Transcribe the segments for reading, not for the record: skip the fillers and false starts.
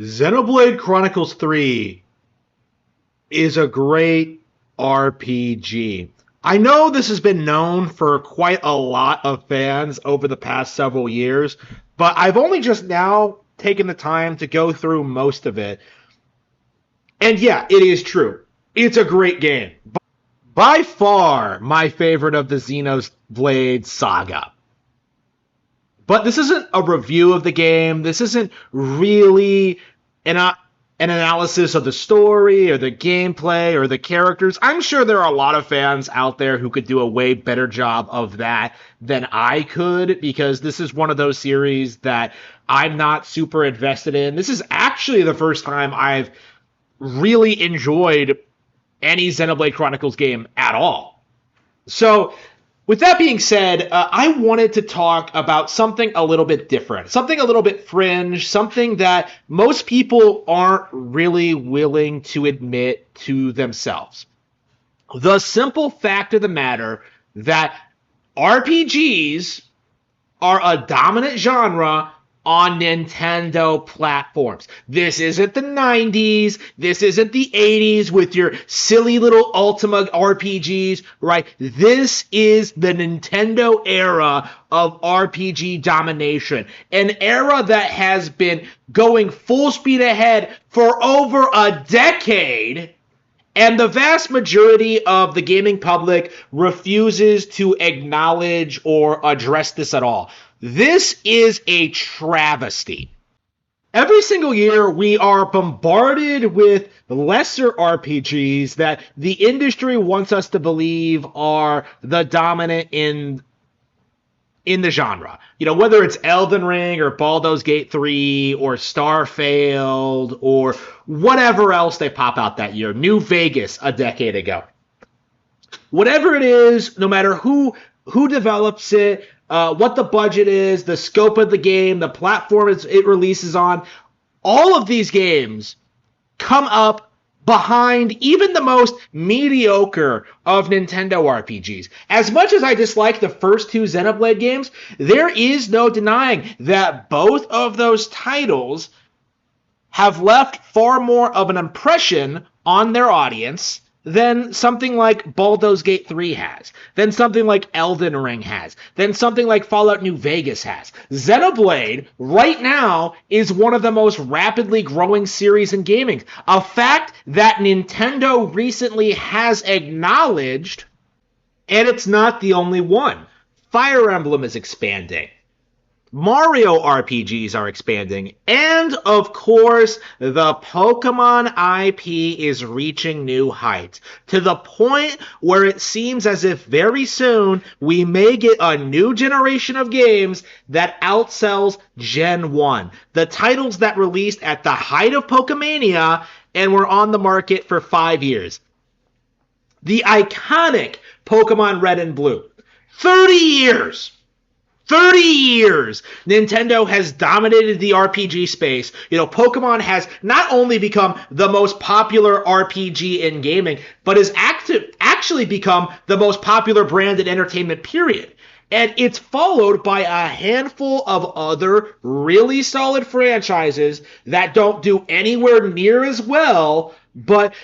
Xenoblade Chronicles 3 is a great RPG. I know this has been known for quite a lot of fans over the past several years, but I've only just now taken the time to go through most of it. And yeah, it is true. It's a great game. By far my favorite of the Xenoblade saga. But this isn't a review of the game. This isn't really an analysis of the story or the gameplay or the characters. I'm sure there are a lot of fans out there who could do a way better job of that than I could, because this is one of those series that I'm not super invested in. This is actually the first time I've really enjoyed any Xenoblade Chronicles game at all. So, with that being said, I wanted to talk about something a little bit different, something a little bit fringe, something that most people aren't really willing to admit to themselves. The simple fact of the matter that RPGs are a dominant genre on Nintendo platforms. This isn't the 90s. This isn't the 80s with your silly little Ultima RPGs, right? This is the Nintendo era of RPG domination. An era that has been going full speed ahead for over a decade. And the vast majority of the gaming public refuses to acknowledge or address this at all. This is a travesty. Every single year, we are bombarded with lesser RPGs that the industry wants us to believe are the dominant in the genre. You know, whether it's Elden Ring or Baldur's Gate 3 or Starfield or whatever else they pop out that year. New Vegas a decade ago. Whatever it is, no matter who develops it, what the budget is, the scope of the game, the platform it releases on, all of these games come up behind even the most mediocre of Nintendo RPGs. As much as I dislike the first two Xenoblade games, there is no denying that both of those titles have left far more of an impression on their audience than something like Baldur's Gate 3 has, than something like Elden Ring has, than something like Fallout New Vegas has. Xenoblade, right now, is one of the most rapidly growing series in gaming. A fact that Nintendo recently has acknowledged, and it's not the only one. Fire Emblem is expanding. Mario RPGs are expanding, and of course, the Pokemon IP is reaching new heights, to the point where it seems as if very soon we may get a new generation of games that outsells Gen 1. The titles that released at the height of Pokemania and were on the market for 5 years. The iconic Pokemon Red and Blue. 30 years! 30 years, Nintendo has dominated the RPG space. You know, Pokemon has not only become the most popular RPG in gaming, but has actually become the most popular brand in entertainment, period. And it's followed by a handful of other really solid franchises that don't do anywhere near as well, but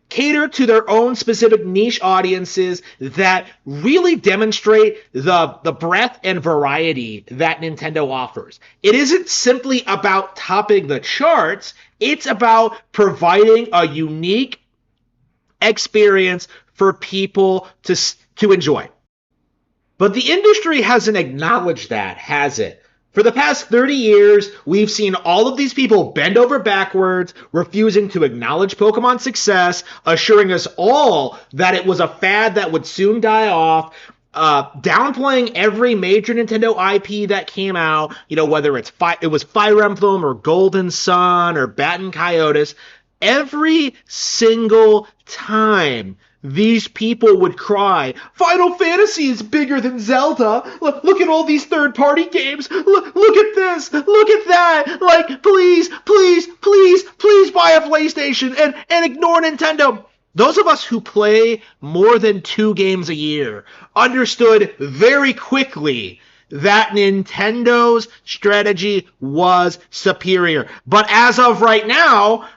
cater to their own specific niche audiences that really demonstrate the breadth and variety that Nintendo offers. It isn't simply about topping the charts, it's about providing a unique experience for people to enjoy. But the industry hasn't acknowledged that, has it? For the past 30 years, we've seen all of these people bend over backwards, refusing to acknowledge Pokemon's success, assuring us all that it was a fad that would soon die off, downplaying every major Nintendo IP that came out, you know, whether it was Fire Emblem or Golden Sun or Baton Coyotes. Every single time these people would cry, Final Fantasy is bigger than Zelda. Look at all these third-party games. Look at this. Look at that. Like, please buy a PlayStation and ignore Nintendo. Those of us who play more than 2 games a year understood very quickly that Nintendo's strategy was superior. But as of right now,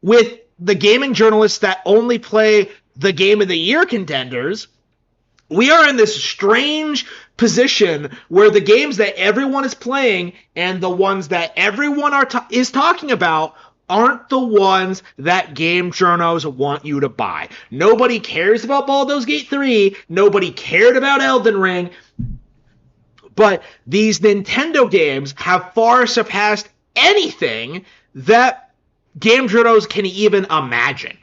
with the gaming journalists that only play the Game of the Year contenders, we are in this strange position where the games that everyone is playing and the ones that everyone is talking about aren't the ones that game journos want you to buy. Nobody cares about Baldur's Gate 3. Nobody cared about Elden Ring. But these Nintendo games have far surpassed anything that game journos can even imagine.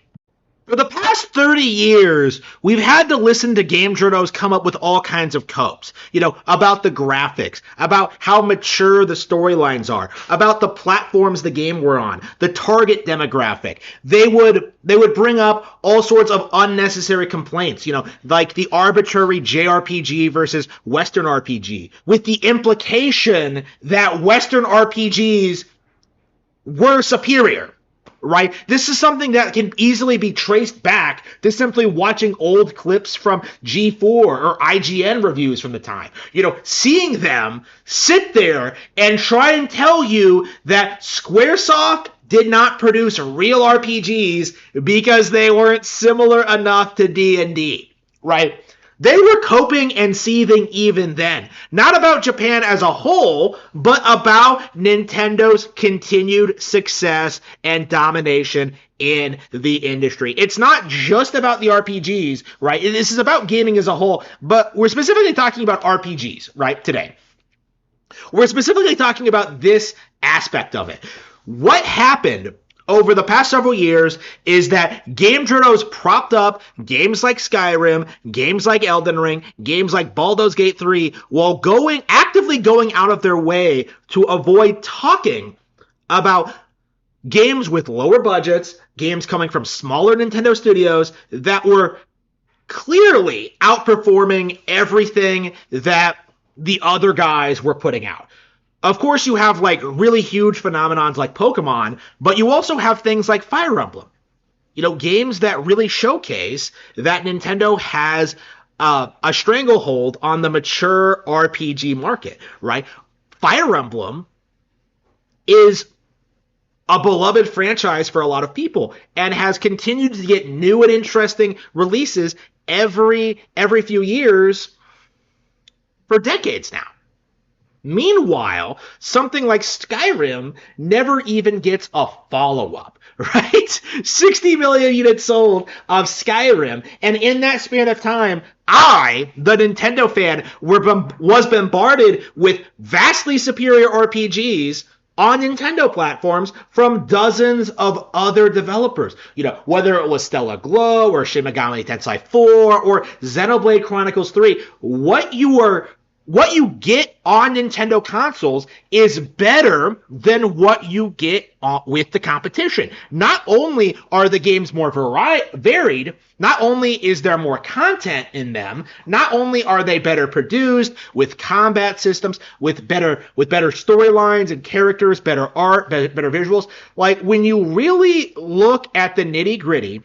For the past 30 years, we've had to listen to game journos come up with all kinds of copes, about the graphics, about how mature the storylines are, about the platforms the game were on, the target demographic. They would bring up all sorts of unnecessary complaints, like the arbitrary JRPG versus Western RPG, with the implication that Western RPGs were superior. Right? This is something that can easily be traced back to simply watching old clips from G4 or IGN reviews from the time. Seeing them sit there and try and tell you that Squaresoft did not produce real RPGs because they weren't similar enough to D&D. Right? They were coping and seething even then. Not about Japan as a whole, but about Nintendo's continued success and domination in the industry. It's not just about the RPGs, right? This is about gaming as a whole, but we're specifically talking about RPGs, right, today. We're specifically talking about this aspect of it. What happened over the past several years is that game journos propped up games like Skyrim, games like Elden Ring, games like Baldur's Gate 3, while actively going out of their way to avoid talking about games with lower budgets, games coming from smaller Nintendo studios that were clearly outperforming everything that the other guys were putting out. Of course, you have really huge phenomenons like Pokemon, but you also have things like Fire Emblem. Games that really showcase that Nintendo has a stranglehold on the mature RPG market, right? Fire Emblem is a beloved franchise for a lot of people and has continued to get new and interesting releases every few years for decades now. Meanwhile, something like Skyrim never even gets a follow-up, right? 60 million units sold of Skyrim, and in that span of time, I, the Nintendo fan, was bombarded with vastly superior RPGs on Nintendo platforms from dozens of other developers. Whether it was Stellar Glow or Shin Megami Tensei 4 or Xenoblade Chronicles 3, what you get on Nintendo consoles is better than what you get with the competition. Not only are the games more varied, not only is there more content in them, not only are they better produced with combat systems, with better storylines and characters, better art, better visuals. When you really look at the nitty-gritty,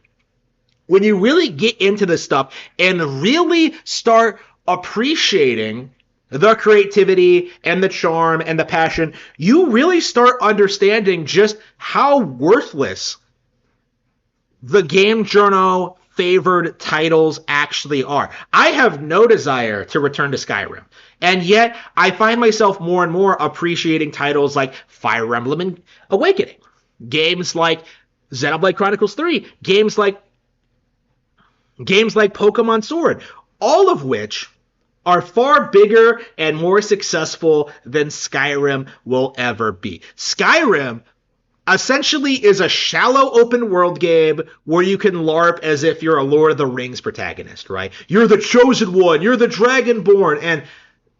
when you really get into this stuff and really start appreciating the creativity and the charm and the passion, you really start understanding just how worthless the game journo favored titles actually are. I have no desire to return to Skyrim, and yet I find myself more and more appreciating titles like Fire Emblem and Awakening, games like Xenoblade Chronicles 3, games like Pokemon Sword, all of which are far bigger and more successful than Skyrim will ever be. Skyrim essentially is a shallow open world game where you can LARP as if you're a Lord of the Rings protagonist, right? You're the chosen one, you're the dragonborn, and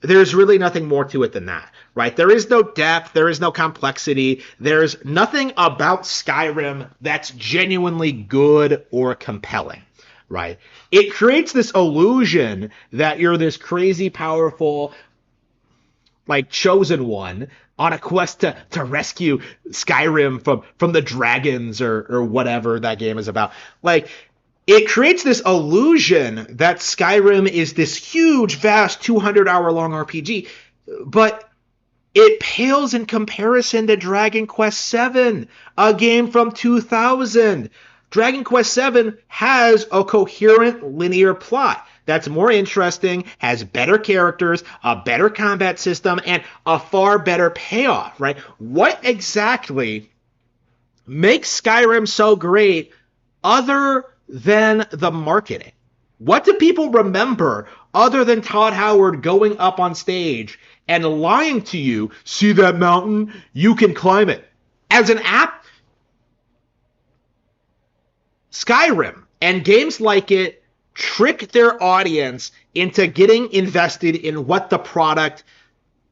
there's really nothing more to it than that, right? There is no depth, there is no complexity, there's nothing about Skyrim that's genuinely good or compelling. Right? It creates this illusion that you're this crazy, powerful, chosen one on a quest to rescue Skyrim from the dragons or whatever that game is about. it creates this illusion that Skyrim is this huge, vast 200-hour-long RPG, but it pales in comparison to Dragon Quest VII, a game from 2000. Dragon Quest VII has a coherent linear plot that's more interesting, has better characters, a better combat system, and a far better payoff, right? What exactly makes Skyrim so great other than the marketing? What do people remember other than Todd Howard going up on stage and lying to you, see that mountain? You can climb it. As an app, Skyrim and games like it trick their audience into getting invested in what the product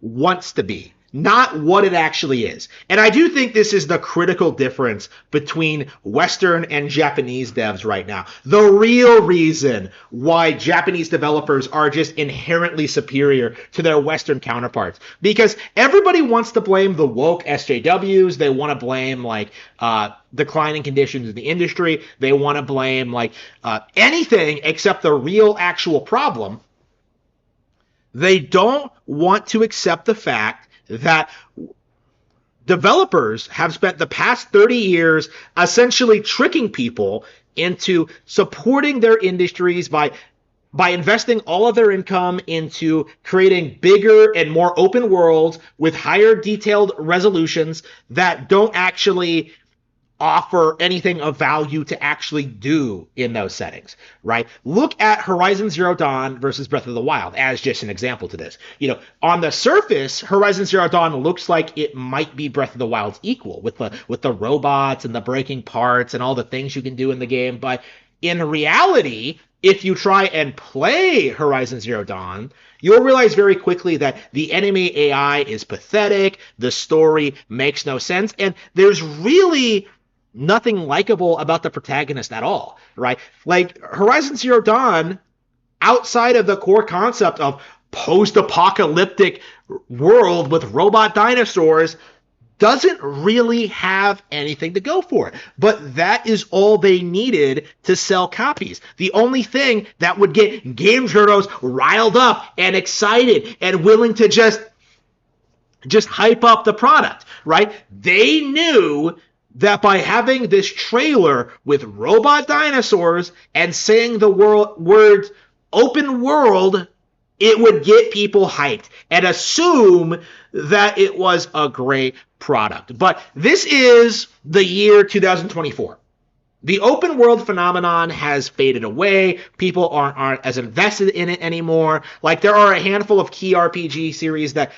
wants to be, not what it actually is. And I do think this is the critical difference between Western and Japanese devs right now. The real reason why Japanese developers are just inherently superior to their Western counterparts. Because everybody wants to blame the woke SJWs. They want to blame declining conditions in the industry. They want to blame anything except the real actual problem. They don't want to accept the fact that developers have spent the past 30 years essentially tricking people into supporting their industries by investing all of their income into creating bigger and more open worlds with higher detailed resolutions that don't actually offer anything of value to actually do in those settings, right? Look at Horizon Zero Dawn versus Breath of the Wild as just an example to this. On the surface, Horizon Zero Dawn looks like it might be Breath of the Wild's equal with the robots and the breaking parts and all the things you can do in the game, but in reality, if you try and play Horizon Zero Dawn, you'll realize very quickly that the enemy AI is pathetic, the story makes no sense, and there's really nothing likable about the protagonist at all, right? Like Horizon Zero Dawn, outside of the core concept of post-apocalyptic world with robot dinosaurs, doesn't really have anything to go for it. But that is all they needed to sell copies. The only thing that would get game journals riled up and excited and willing to just hype up the product, right? They knew that by having this trailer with robot dinosaurs and saying the words open world, it would get people hyped and assume that it was a great product. But this is the year 2024. The open world phenomenon has faded away. People aren't as invested in it anymore. Like there are a handful of key RPG series that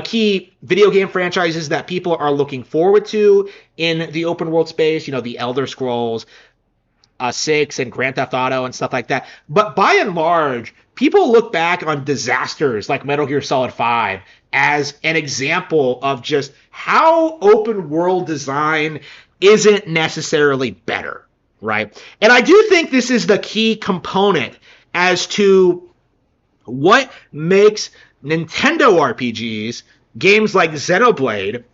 key video game franchises that people are looking forward to in the open world space, the Elder Scrolls 6 and Grand Theft Auto and stuff like that. But by and large, people look back on disasters like Metal Gear Solid 5 as an example of just how open world design isn't necessarily better, right? And I do think this is the key component as to what makes Nintendo RPGs, games like Xenoblade,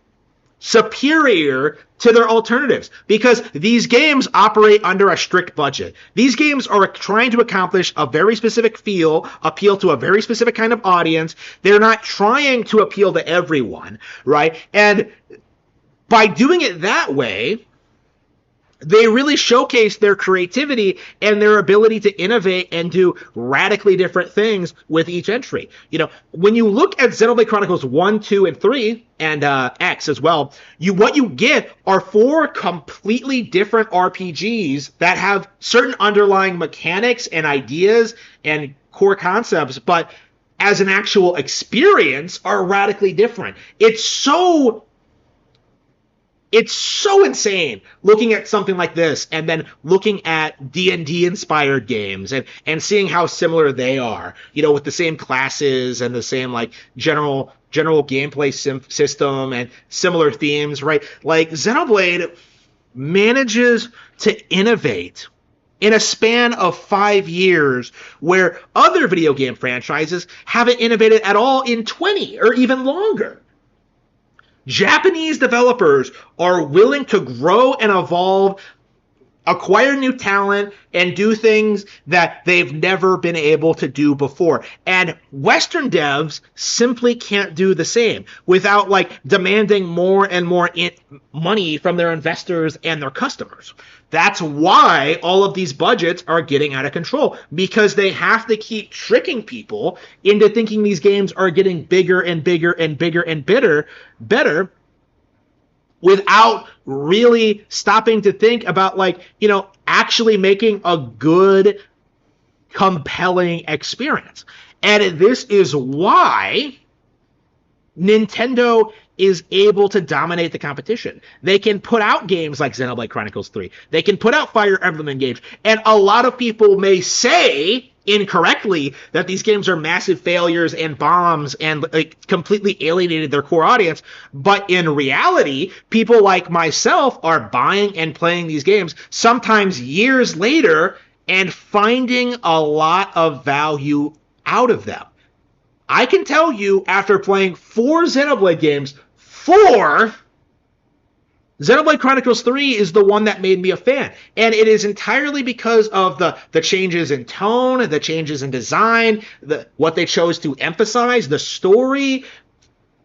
superior to their alternatives, because these games operate under a strict budget. These games are trying to accomplish a very specific appeal to a very specific kind of audience. They're not trying to appeal to everyone, right? And by doing it that way, they really showcase their creativity and their ability to innovate and do radically different things with each entry. When you look at Xenoblade Chronicles 1, 2, and 3, and X as well, what you get are 4 completely different RPGs that have certain underlying mechanics and ideas and core concepts, but as an actual experience are radically different. It's so insane looking at something like this and then looking at D&D inspired games and seeing how similar they are, with the same classes and the same general gameplay system and similar themes, right? Like Xenoblade manages to innovate in a span of 5 years where other video game franchises haven't innovated at all in 20 or even longer. Japanese developers are willing to grow and evolve acquire new talent and do things that they've never been able to do before. And Western devs simply can't do the same without like demanding more and more money from their investors and their customers. That's why all of these budgets are getting out of control, because they have to keep tricking people into thinking these games are getting bigger and bigger and bigger and better without really stopping to think about, like, actually making a good, compelling experience. And this is why Nintendo is able to dominate the competition. They can put out games like Xenoblade Chronicles 3. They can put out Fire Emblem games. And a lot of people may say incorrectly that these games are massive failures and bombs and like completely alienated their core audience. But in reality, people like myself are buying and playing these games sometimes years later and finding a lot of value out of them. I can tell you, after playing 4 Xenoblade games, 4, Xenoblade Chronicles 3 is the one that made me a fan. And it is entirely because of the changes in tone, the changes in design, what they chose to emphasize, the story.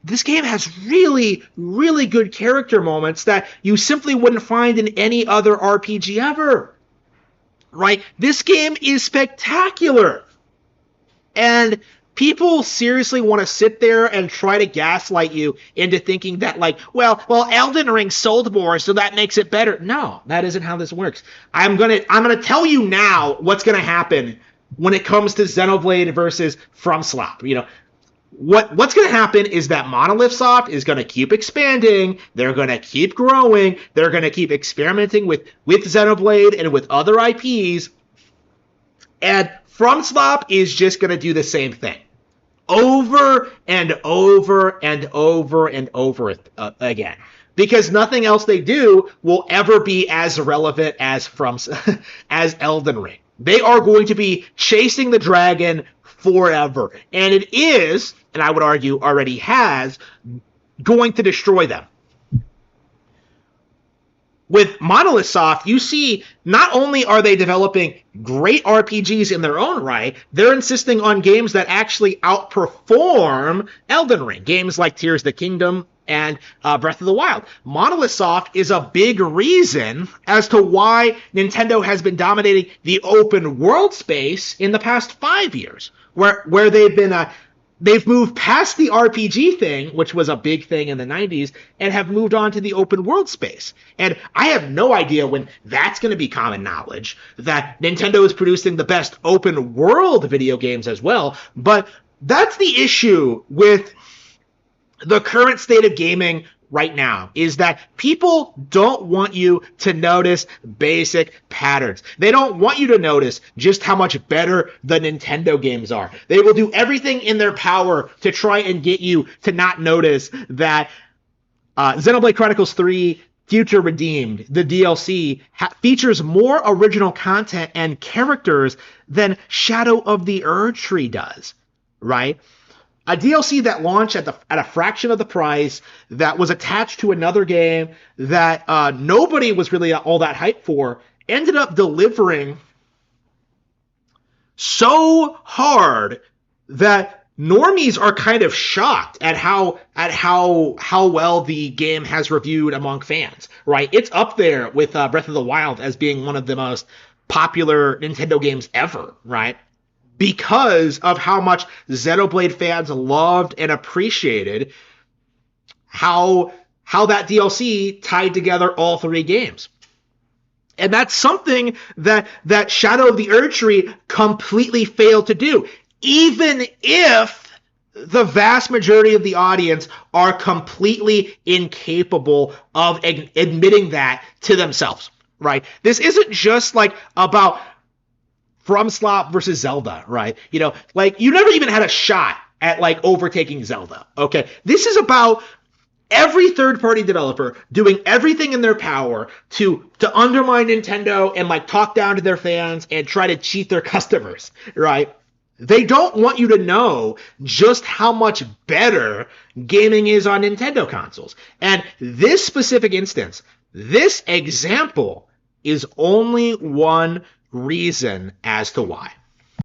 This game has really, really good character moments that you simply wouldn't find in any other RPG ever. Right? This game is spectacular. And people seriously want to sit there and try to gaslight you into thinking that, like, well, Elden Ring sold more, so that makes it better. No, that isn't how this works. I'm gonna tell you now what's gonna happen when it comes to Xenoblade versus FromSoft. What's going to happen is that Monolith Soft is going to keep expanding. They're going to keep growing. They're going to keep experimenting with Xenoblade and with other IPs. And FromSoft is just going to do the same thing over and over and over and over again. Because nothing else they do will ever be as relevant as as Elden Ring. They are going to be chasing the dragon forever. And it is, and I would argue already has, going to destroy them. With Monolith Soft, you see, not only are they developing great RPGs in their own right, they're insisting on games that actually outperform Elden Ring. Games like Tears of the Kingdom and Breath of the Wild. Monolith Soft is a big reason as to why Nintendo has been dominating the open world space in the past 5 years, where they've moved past the RPG thing, which was a big thing in the 90s, and have moved on to the open world space. And I have no idea when that's going to be common knowledge, that Nintendo is producing the best open world video games as well. But that's the issue with the current state of gaming right now, is that people don't want you to notice basic patterns. They don't want you to notice just how much better the Nintendo games are. They will do everything in their power to try and get you to not notice that Xenoblade Chronicles 3 Future Redeemed, the DLC, features more original content and characters than Shadow of the Erdtree does, right? A DLC that launched at a fraction of the price, that was attached to another game that nobody was really all that hyped for, ended up delivering so hard that normies are kind of shocked at how well the game has reviewed among fans. Right? It's up there with Breath of the Wild as being one of the most popular Nintendo games ever. Right? Because of how much Xenoblade fans loved and appreciated how that DLC tied together all 3 games. And that's something that Shadow of the Erdtree completely failed to do, even if the vast majority of the audience are completely incapable of admitting that to themselves, right? This isn't just like about FromSoft versus Zelda, right? Like, you never even had a shot at like overtaking Zelda, okay? This is about every third-party developer doing everything in their power to undermine Nintendo and like talk down to their fans and try to cheat their customers, right? They don't want you to know just how much better gaming is on Nintendo consoles. And this specific instance, this example, is only one reason as to why.